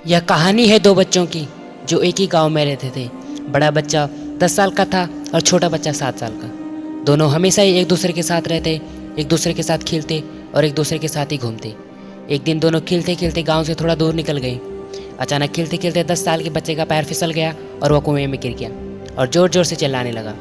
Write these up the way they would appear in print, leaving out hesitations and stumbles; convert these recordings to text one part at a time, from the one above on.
यह कहानी है दो बच्चों की जो एक ही गांव में रहते थे। बड़ा बच्चा 10 साल का था और छोटा बच्चा 7 साल का। दोनों हमेशा ही एक दूसरे के साथ रहते, एक दूसरे के साथ खेलते और एक दूसरे के साथ ही घूमते। एक दिन दोनों खेलते खेलते गांव से थोड़ा दूर निकल गए। अचानक खेलते खेलते 10 साल के बच्चे का पैर फिसल गया और वह कुएं में गिर गया और ज़ोर ज़ोर से चिल्लाने लगा।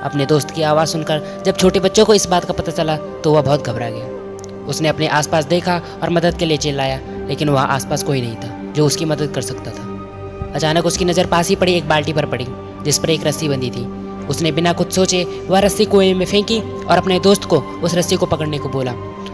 अपने दोस्त की आवाज़ सुनकर जब छोटे बच्चों को इस बात का पता चला तो वह बहुत घबरा गया। उसने अपने आसपास देखा और मदद के लिए चिल्लाया, लेकिन वहाँ आसपास कोई नहीं था जो उसकी मदद कर सकता था। अचानक उसकी नज़र पास ही पड़ी एक बाल्टी पर पड़ी जिस पर एक रस्सी बंधी थी। उसने बिना कुछ सोचे वह रस्सी कुएं में फेंकी और अपने दोस्त को उस रस्सी को पकड़ने को बोला।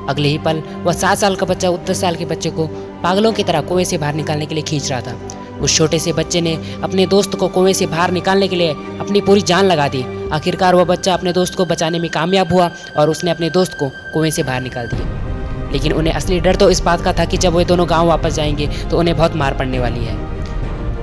अगले ही पल वह 7 साल का बच्चा 10 साल के बच्चे को पागलों की तरह कुएं से बाहर निकालने के लिए खींच रहा था। उस छोटे से बच्चे ने अपने दोस्त को कुएं से बाहर निकालने के लिए अपनी पूरी जान लगा दी। आखिरकार वह बच्चा अपने दोस्त को बचाने में कामयाब हुआ और उसने अपने दोस्त को कुएं से बाहर निकाल दिया। लेकिन उन्हें असली डर तो इस बात का था कि जब वे दोनों गांव वापस जाएंगे तो उन्हें बहुत मार पड़ने वाली है।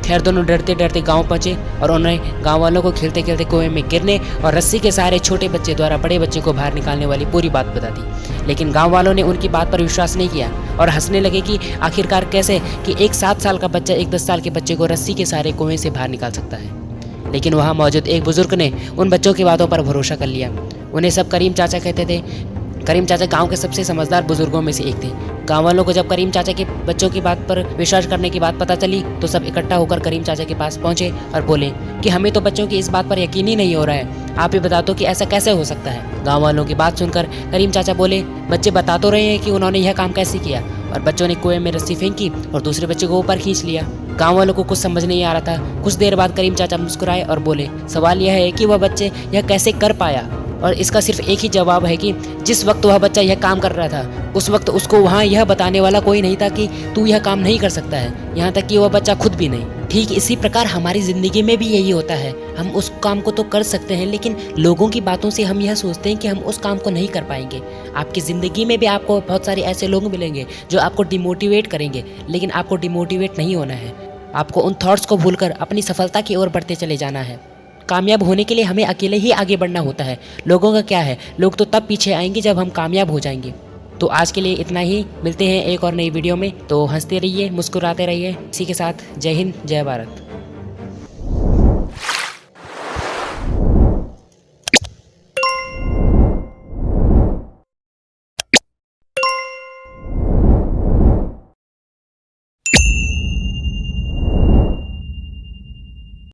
खैर दोनों डरते डरते गांव पहुंचे और उन्हें गांव वालों को खेलते खेलते कुएं में गिरने और रस्सी के सहारे छोटे बच्चे द्वारा बड़े बच्चे को बाहर निकालने वाली पूरी बात बता दी। लेकिन गांव वालों ने उनकी बात पर विश्वास नहीं किया और हंसने लगे कि आखिरकार कैसे कि एक 7 साल का बच्चा एक 10 साल के बच्चे को रस्सी के सहारे कुएं से बाहर निकाल सकता है। लेकिन वहाँ मौजूद एक बुजुर्ग ने उन बच्चों की बातों पर भरोसा कर लिया। उन्हें सब करीम चाचा कहते थे। करीम चाचा गांव के सबसे समझदार बुजुर्गों में से एक थे। गांव वालों को जब करीम चाचा के बच्चों की बात पर विश्वास करने की बात पता चली तो सब इकट्ठा होकर करीम चाचा के पास पहुंचे और बोले कि हमें तो बच्चों की इस बात पर यकीन ही नहीं हो रहा है, आप ही बता दो कि ऐसा कैसे हो सकता है। गाँव वालों की बात सुनकर करीम चाचा बोले, बच्चे बता तो रहे हैं कि उन्होंने यह काम कैसे किया। और बच्चों ने कुएं में रस्सी फेंकी और दूसरे बच्चे को ऊपर खींच लिया। गाँव वालों को कुछ समझ नहीं आ रहा था। कुछ देर बाद करीम चाचा मुस्कुराए और बोले, सवाल यह है कि वह बच्चे यह कैसे कर पाया। और इसका सिर्फ एक ही जवाब है कि जिस वक्त वह बच्चा यह काम कर रहा था उस वक्त उसको वहाँ यह बताने वाला कोई नहीं था कि तू यह काम नहीं कर सकता है, यहाँ तक कि वह बच्चा खुद भी नहीं। ठीक इसी प्रकार हमारी ज़िंदगी में भी यही होता है। हम उस काम को तो कर सकते हैं लेकिन लोगों की बातों से हम यह सोचते हैं कि हम उस काम को नहीं कर पाएंगे। आपकी ज़िंदगी में भी आपको बहुत सारे ऐसे लोग मिलेंगे जो आपको डिमोटिवेट करेंगे, लेकिन आपको डिमोटिवेट नहीं होना है। आपको उन थॉट्स को भूलकर अपनी सफलता की ओर बढ़ते चले जाना है। कामयाब होने के लिए हमें अकेले ही आगे बढ़ना होता है। लोगों का क्या है, लोग तो तब पीछे आएंगे जब हम कामयाब हो जाएंगे। तो आज के लिए इतना ही। मिलते हैं एक और नई वीडियो में। तो हंसते रहिए, मुस्कुराते रहिए। इसी के साथ जय हिंद, जय भारत।